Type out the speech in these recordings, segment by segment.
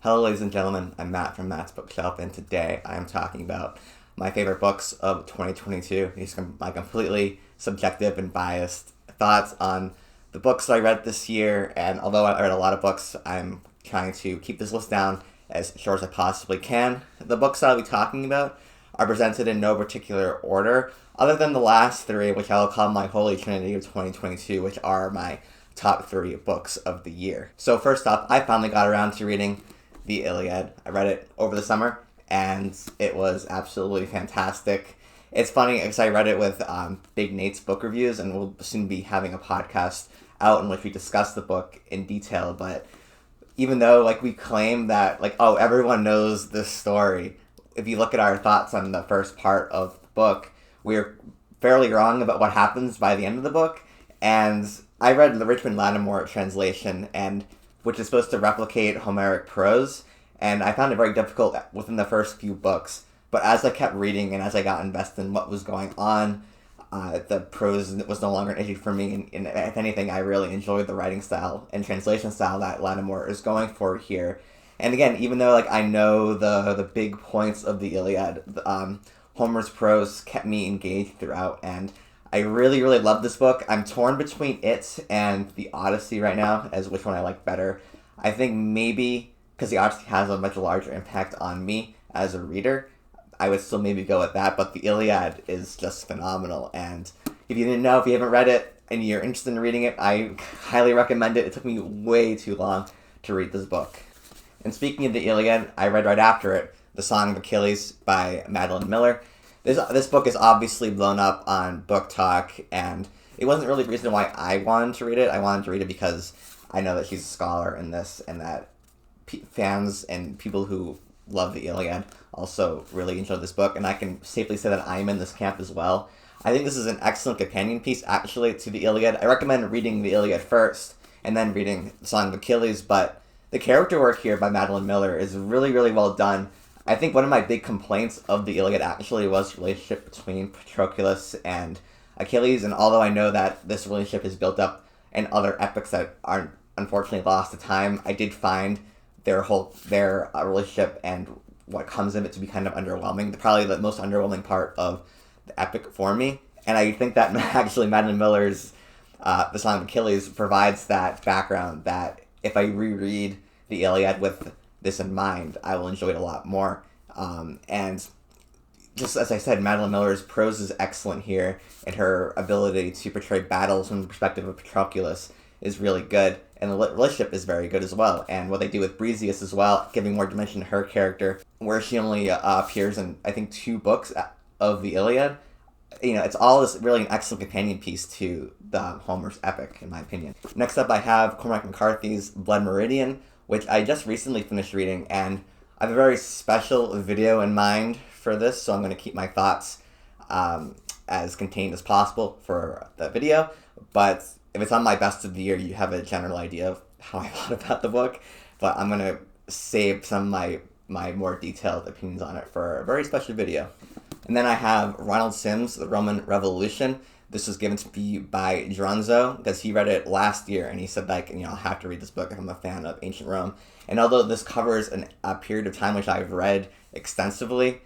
Hello, ladies and gentlemen. I'm Matt from Matt's Bookshelf, and today I am talking about my favorite books of 2022. These are my completely subjective and biased thoughts on the books I read this year, and although I read a lot of books, I'm trying to keep this list down as short as I possibly can. The books I'll be talking about are presented in no particular order, other than the last three, which I will call my Holy Trinity of 2022, which are my top three books of the year. So first up, I finally got around to reading the Iliad. I read it over the summer, and it was absolutely fantastic. It's funny because I read it with Big Nate's book reviews, and we'll soon be having a podcast out in which we discuss the book in detail. But even though we claim that everyone knows this story, if you look at our thoughts on the first part of the book, we're fairly wrong about what happens by the end of the book. And I read the Richmond Lattimore translation, and which is supposed to replicate Homeric prose, and I found it very difficult within the first few books. But as I kept reading and as I got invested in what was going on, the prose was no longer an issue for me, and if anything, I really enjoyed the writing style and translation style that Lattimore is going for here. And again, even though I know the big points of the Iliad, Homer's prose kept me engaged throughout, and I really, really love this book. I'm torn between it and the Odyssey right now as which one I like better. I think maybe because the Odyssey has a much larger impact on me as a reader, I would still maybe go with that, but the Iliad is just phenomenal. And if you didn't know, if you haven't read it and you're interested in reading it, I highly recommend it. It took me way too long to read this book. And speaking of the Iliad, I read right after it The Song of Achilles by Madeline Miller. This book is obviously blown up on Book Talk, and it wasn't really the reason why I wanted to read it. I wanted to read it because I know that she's a scholar in this, and that fans and people who love the Iliad also really enjoy this book, and I can safely say that I'm in this camp as well. I think this is an excellent companion piece, actually, to the Iliad. I recommend reading the Iliad first, and then reading The Song of Achilles, but the character work here by Madeline Miller is really, really well done. I think one of my big complaints of the Iliad actually was the relationship between Patroclus and Achilles, and although I know that this relationship is built up in other epics that aren't unfortunately lost to time, I did find their relationship and what comes of it to be kind of underwhelming. Probably the most underwhelming part of the epic for me, and I think that actually Madeline Miller's The Song of Achilles provides that background that if I reread the Iliad with this in mind, I will enjoy it a lot more. And just as I said, Madeline Miller's prose is excellent here, and her ability to portray battles from the perspective of Patroclus is really good, and the relationship is very good as well. And what they do with Briseis as well, giving more dimension to her character, where she only appears in, I think, 2 books of the Iliad. It's all this really an excellent companion piece to the Homer's epic, in my opinion. Next up, I have Cormac McCarthy's Blood Meridian, which I just recently finished reading, and I have a very special video in mind for this, so I'm going to keep my thoughts as contained as possible for the video, but if it's on my best of the year, you have a general idea of how I thought about the book, but I'm going to save some of my more detailed opinions on it for a very special video. And then I have Ronald Sims' The Roman Revolution. This was given to me by Dronzo because he read it last year, and he said, I'll have to read this book if I'm a fan of ancient Rome. And although this covers a period of time which I've read extensively,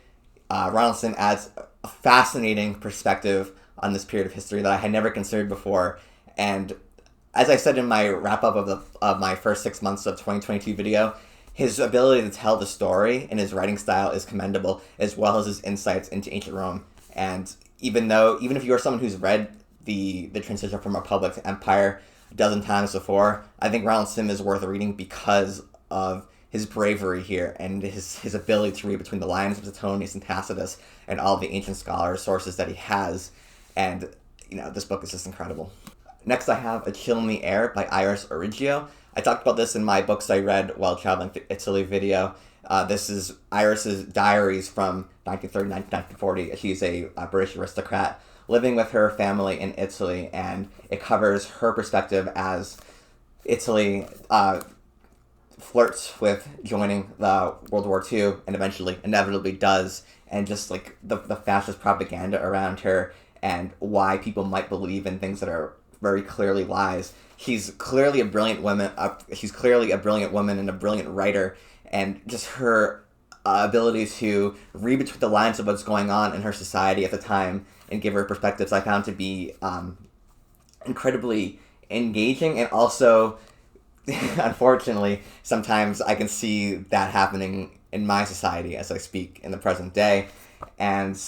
Ronald Sims adds a fascinating perspective on this period of history that I had never considered before. And as I said in my wrap-up of my first 6 months of 2022 video, his ability to tell the story and his writing style is commendable, as well as his insights into ancient Rome. And even if you're someone who's read the transition from Republic to Empire a dozen times before, I think Ronald Sim is worth reading because of his bravery here and his ability to read between the lines of Suetonius and Tacitus and all the ancient scholars sources that he has. And this book is just incredible. Next, I have A Chill in the Air by Iris Origio. I talked about this in my books I read while traveling to Italy video. This is Iris's diaries from 1930 to 1940. She's a British aristocrat living with her family in Italy, and it covers her perspective as Italy flirts with joining the World War II and eventually inevitably does, and just the fascist propaganda around her and why people might believe in things that are very clearly lies. She's clearly a brilliant woman. She's clearly a brilliant woman and a brilliant writer, and just her ability to read between the lines of what's going on in her society at the time and give her perspectives, I found to be incredibly engaging, and also, unfortunately, sometimes I can see that happening in my society as I speak in the present day. And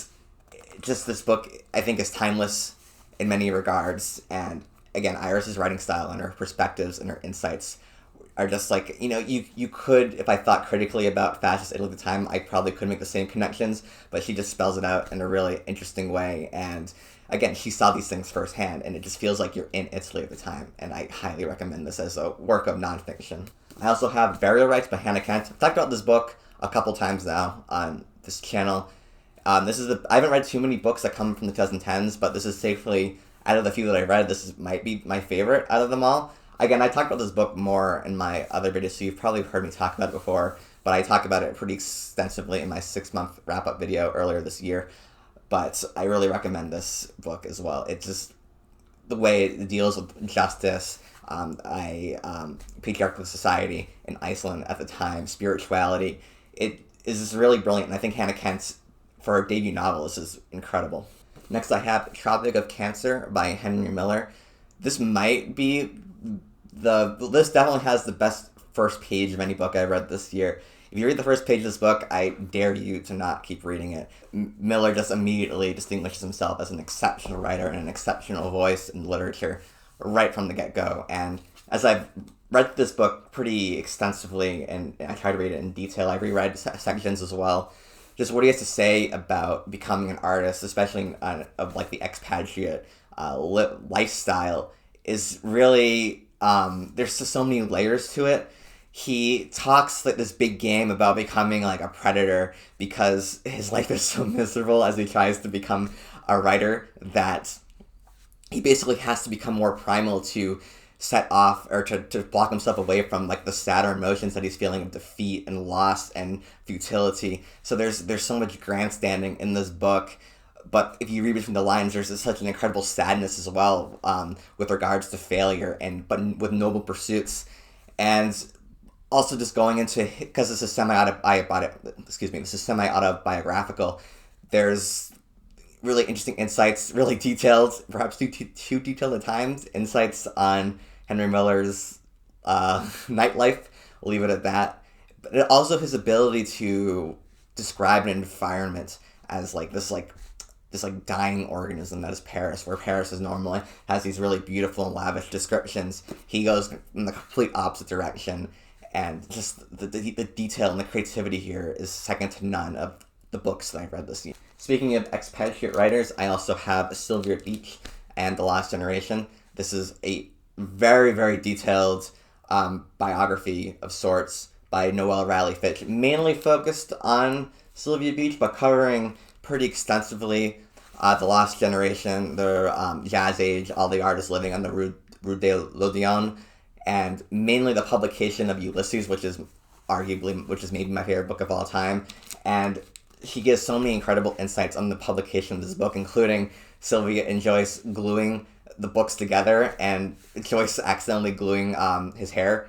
just this book, I think, is timeless in many regards. And again, Iris's writing style and her perspectives and her insights are just like, you could, if I thought critically about fascist Italy at the time, I probably could make the same connections, but she just spells it out in a really interesting way. And again, she saw these things firsthand, and it just feels like you're in Italy at the time, and I highly recommend this as a work of nonfiction. I also have Burial Rites by Hannah Kent. I've talked about this book a couple times now on this channel. I haven't read too many books that come from the 2010s, but this is safely, out of the few that I read, might be my favorite out of them all. Again, I talked about this book more in my other videos, so you've probably heard me talk about it before, but I talk about it pretty extensively in my 6-month wrap-up video earlier this year. But I really recommend this book as well. It's just the way it deals with justice, patriarchal society in Iceland at the time, spirituality. It is just really brilliant, and I think Hannah Kent, for her debut novel, this is incredible. Next, I have Tropic of Cancer by Henry Miller. This might be this definitely has the best first page of any book I've read this year. If you read the first page of this book, I dare you to not keep reading it. Miller just immediately distinguishes himself as an exceptional writer and an exceptional voice in literature right from the get-go. And as I've read this book pretty extensively, and I try to read it in detail, I reread sections as well. Just what he has to say about becoming an artist, especially of like the expatriate lifestyle, is really there's just so many layers to it. He talks like this big game about becoming like a predator because his life is so miserable as he tries to become a writer that he basically has to become more primal to set off or to block himself away from like the sadder emotions that he's feeling of defeat and loss and futility. So there's so much grandstanding in this book. But if you read between the lines, there's such an incredible sadness as well with regards to failure, but with noble pursuits. And also just going into, because this is semi-autobiographical, there's really interesting insights, really detailed, perhaps too detailed at times, insights on Henry Miller's nightlife. We'll leave it at that. But also his ability to describe an environment as this dying organism that is Paris, where Paris is normally has these really beautiful and lavish descriptions. He goes in the complete opposite direction, and just the detail and the creativity here is second to none of the books that I've read this year. Speaking of expatriate writers, I also have Sylvia Beach and The Lost Generation. This is a very, very detailed biography of sorts by Noelle Raleigh Fitch, mainly focused on Sylvia Beach, but covering pretty extensively The Lost Generation, the Jazz Age, all the artists living on the Rue de l'Odéon, and mainly the publication of Ulysses, which is maybe my favorite book of all time. And she gives so many incredible insights on the publication of this book, including Sylvia and Joyce gluing the books together, and Joyce accidentally gluing his hair,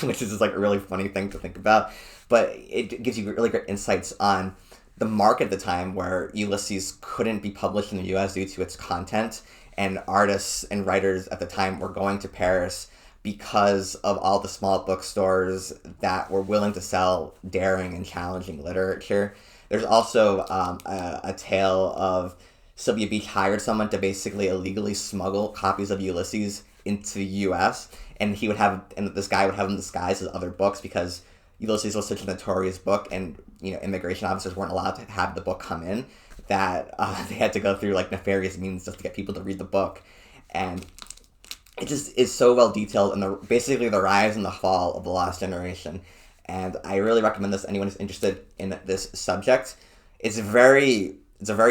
which is just like a really funny thing to think about. But it gives you really great insights on the market at the time, where Ulysses couldn't be published in the U.S. due to its content, and artists and writers at the time were going to Paris because of all the small bookstores that were willing to sell daring and challenging literature. There's also a tale of Sylvia Beach hired someone to basically illegally smuggle copies of Ulysses into the U.S., and this guy would have them disguised as other books because Ulysses was such a notorious book, and immigration officers weren't allowed to have the book come in, that they had to go through like nefarious means just to get people to read the book. And it just is so well detailed, and basically the rise and the fall of The Lost Generation. And I really recommend this to anyone who's interested in this subject. It's a very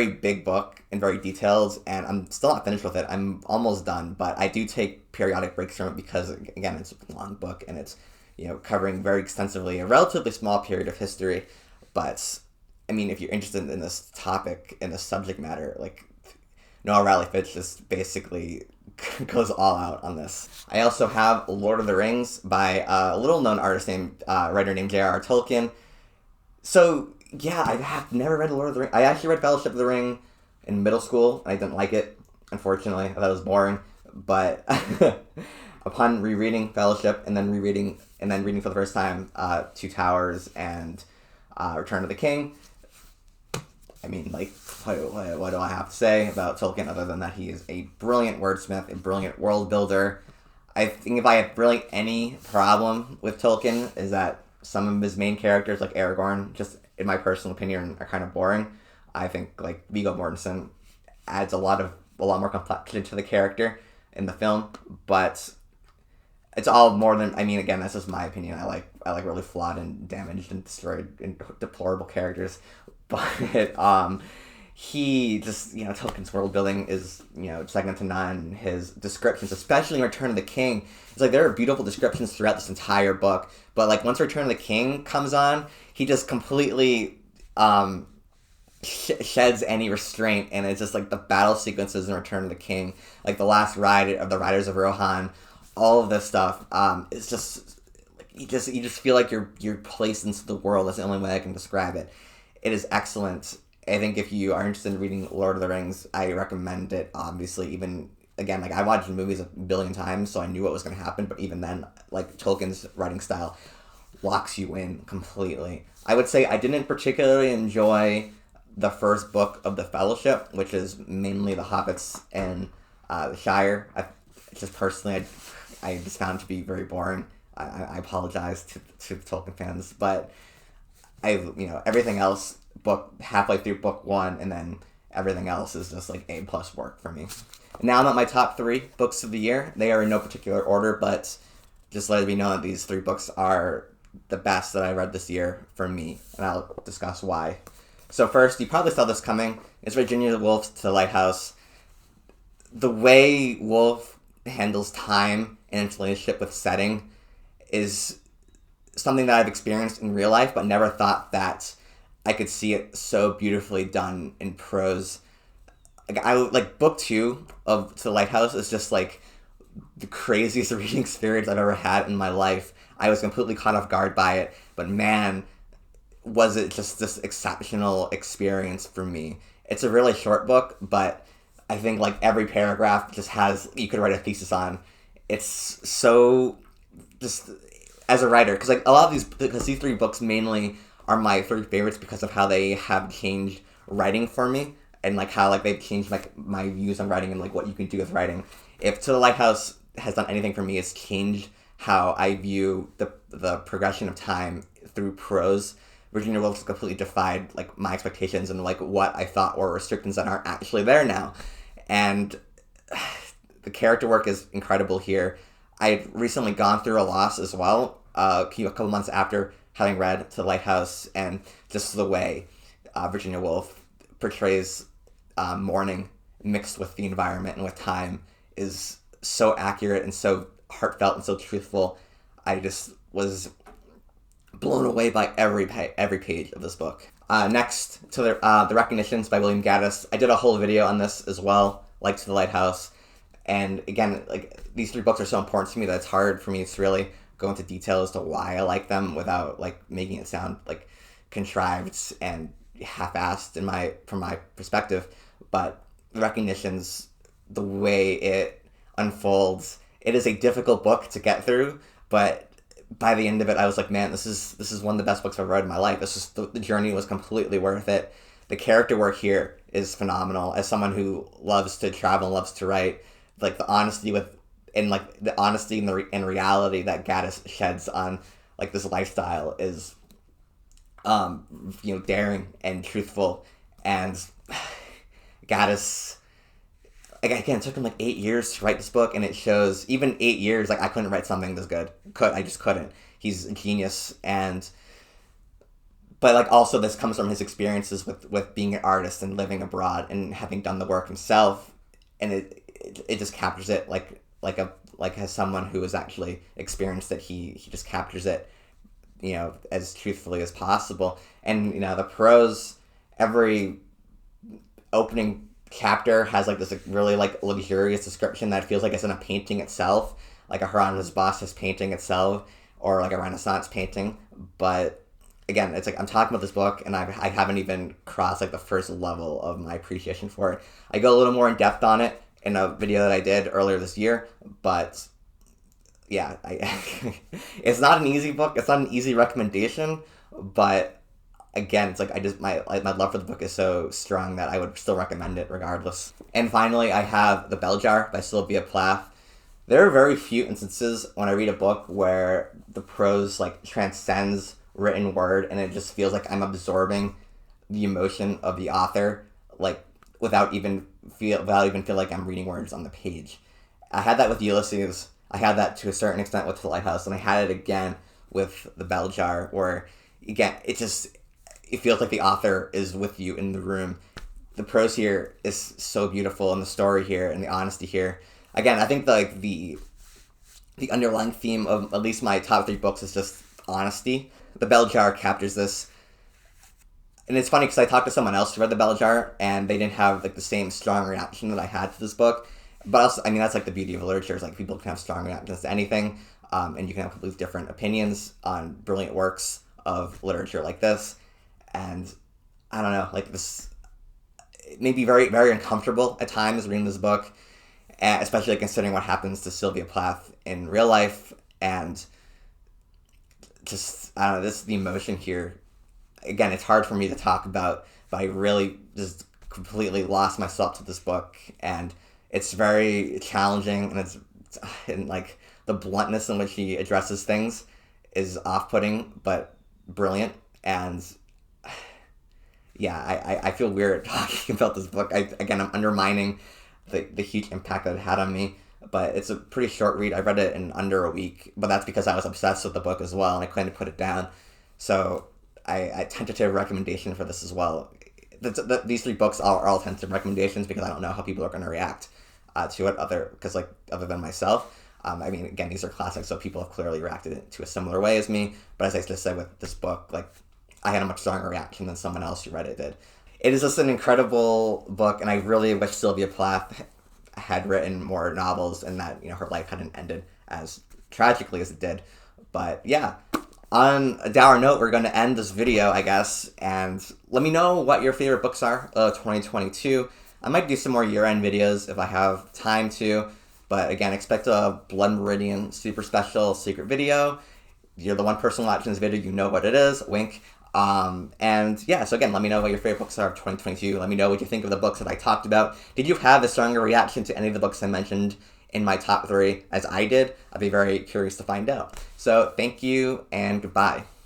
big book and very detailed, and I'm still not finished with it. I'm almost done, but I do take periodic breaks from it because, again, it's a long book, and it's covering very extensively a relatively small period of history. But I mean, if you're interested in this topic, in this subject matter, like, Noah Riley Fitz just basically goes all out on this. I also have Lord of the Rings by a little-known writer named J.R.R. Tolkien. So, yeah, I have never read Lord of the Rings. I actually read Fellowship of the Ring in middle school. I didn't like it, unfortunately. I thought it was boring. But upon rereading Fellowship and then reading for the first time Two Towers and Return of the King, I mean, like, what do I have to say about Tolkien other than that he is a brilliant wordsmith, a brilliant world builder. I think if I have really any problem with Tolkien is that some of his main characters, like Aragorn, just in my personal opinion, are kind of boring. I think like Viggo Mortensen adds a lot more complexity to the character in the film, but it's all more than, I mean, again, that's just my opinion. I like really flawed and damaged and destroyed and deplorable characters. But he just, Tolkien's world building is, second to none. His descriptions, especially in Return of the King, it's like there are beautiful descriptions throughout this entire book. But like once Return of the King comes on, he just completely sheds any restraint, and it's just like the battle sequences in Return of the King, like the last ride of the Riders of Rohan, all of this stuff. It's just you just feel like you're placed into the world. That's the only way I can describe it. It is excellent. I think if you are interested in reading Lord of the Rings, I recommend it, obviously. Even, again, like, I watched the movies a billion times, so I knew what was going to happen, but even then, like, Tolkien's writing style locks you in completely. I would say I didn't particularly enjoy the first book of the Fellowship, which is mainly the hobbits and the Shire. I just found it to be very boring. I apologize to Tolkien fans, but everything else, halfway through book one, and then everything else is just like A+ work for me. Now I'm at my top 3 books of the year. They are in no particular order, but just let it be known that these 3 books are the best that I read this year for me, and I'll discuss why. So first, you probably saw this coming, is Virginia Woolf's To the Lighthouse. The way Woolf handles time and its relationship with setting is something that I've experienced in real life, but never thought that I could see it so beautifully done in prose. Like book 2 of To the Lighthouse is just like the craziest reading experience I've ever had in my life. I was completely caught off guard by it, but man, was it just this exceptional experience for me. It's a really short book, but I think like every paragraph just you could write a thesis on. It's so just, as a writer, because like a lot of these 3 books mainly are my 3 favorites because of how they have changed writing for me, and like how like they've changed like my views on writing and like what you can do with writing. If To the Lighthouse has done anything for me, it's changed how I view the progression of time through prose. Virginia Woolf completely defied like my expectations and like what I thought were restrictions that aren't actually there now, and the character work is incredible here. I had recently gone through a loss as well, a couple months after having read To the Lighthouse, and just the way Virginia Woolf portrays mourning mixed with the environment and with time is so accurate and so heartfelt and so truthful. I just was blown away by every page of this book. Next to the Recognitions by William Gaddis. I did a whole video on this as well, like To the Lighthouse. And again, like these 3 books are so important to me that it's hard for me to really go into detail as to why I like them without like making it sound like contrived and half-assed from my perspective. But The Recognitions, the way it unfolds, it is a difficult book to get through, but by the end of it, I was like, man, this is one of the best books I've read in my life. The journey was completely worth it. The character work here is phenomenal. As someone who loves to travel and loves to write, like the honesty and reality that Gaddis sheds on like this lifestyle is, daring and truthful. And Gaddis, like, again, it took him like 8 years to write this book, and it shows. Even 8 years, like I couldn't write something this good. I just couldn't. He's a genius, but like also this comes from his experiences with being an artist and living abroad and having done the work himself, and it just captures it like as someone who has actually experienced it. He just captures it, as truthfully as possible. And the prose, every opening chapter has like this really like luxurious description that feels like it's in a painting itself, like a Hieronymus Bosch's painting itself, or like a Renaissance painting. But again, it's like I'm talking about this book, and I haven't even crossed like the first level of my appreciation for it. I go a little more in depth on it in a video that I did earlier this year, but yeah, it's not an easy book. It's not an easy recommendation, but again, it's like my love for the book is so strong that I would still recommend it regardless. And finally, I have The Bell Jar by Sylvia Plath. There are very few instances when I read a book where the prose like transcends written word, and it just feels like I'm absorbing the emotion of the author, like without even feel like I'm reading words on the page. I had that with Ulysses. I had that to a certain extent with The Lighthouse, and I had it again with The Bell Jar, where again it feels like the author is with you in the room. The prose here is so beautiful, and the story here and the honesty here. Again, I think the underlying theme of at least my top 3 books is just honesty. The Bell Jar captures this. And it's funny because I talked to someone else who read The Bell Jar, and they didn't have like the same strong reaction that I had to this book. But also, I mean, that's like the beauty of literature, is like people can have strong reactions to anything, and you can have completely different opinions on brilliant works of literature like this. And I don't know, like this, it may be very, very uncomfortable at times reading this book, especially considering what happens to Sylvia Plath in real life, and just, I don't know, the emotion here. Again, it's hard for me to talk about, but I really just completely lost myself to this book, and it's very challenging, and like the bluntness in which he addresses things is off-putting, but brilliant. And yeah, I feel weird talking about this book. I'm undermining the huge impact that it had on me, but it's a pretty short read. I read it in under a week, but that's because I was obsessed with the book as well, and I couldn't put it down. So I tentative recommendation for this as well. These 3 books are all tentative recommendations because I don't know how people are going to react to it, other than myself. I mean, again, these are classics, so people have clearly reacted to a similar way as me. But as I just said with this book, like I had a much stronger reaction than someone else who read it did. It is just an incredible book, and I really wish Sylvia Plath had written more novels, and that her life hadn't ended as tragically as it did. But yeah, on a dour note, we're going to end this video, I guess, and let me know what your favorite books are of 2022. I might do some more year-end videos if I have time to, but again, expect a Blood Meridian super special secret video. You're the one person watching this video, you know what it is, wink. And yeah, so again, let me know what your favorite books are of 2022. Let me know what you think of the books that I talked about. Did you have a stronger reaction to any of the books I mentioned in my top 3 as I did? I'd be very curious to find out. So thank you and goodbye.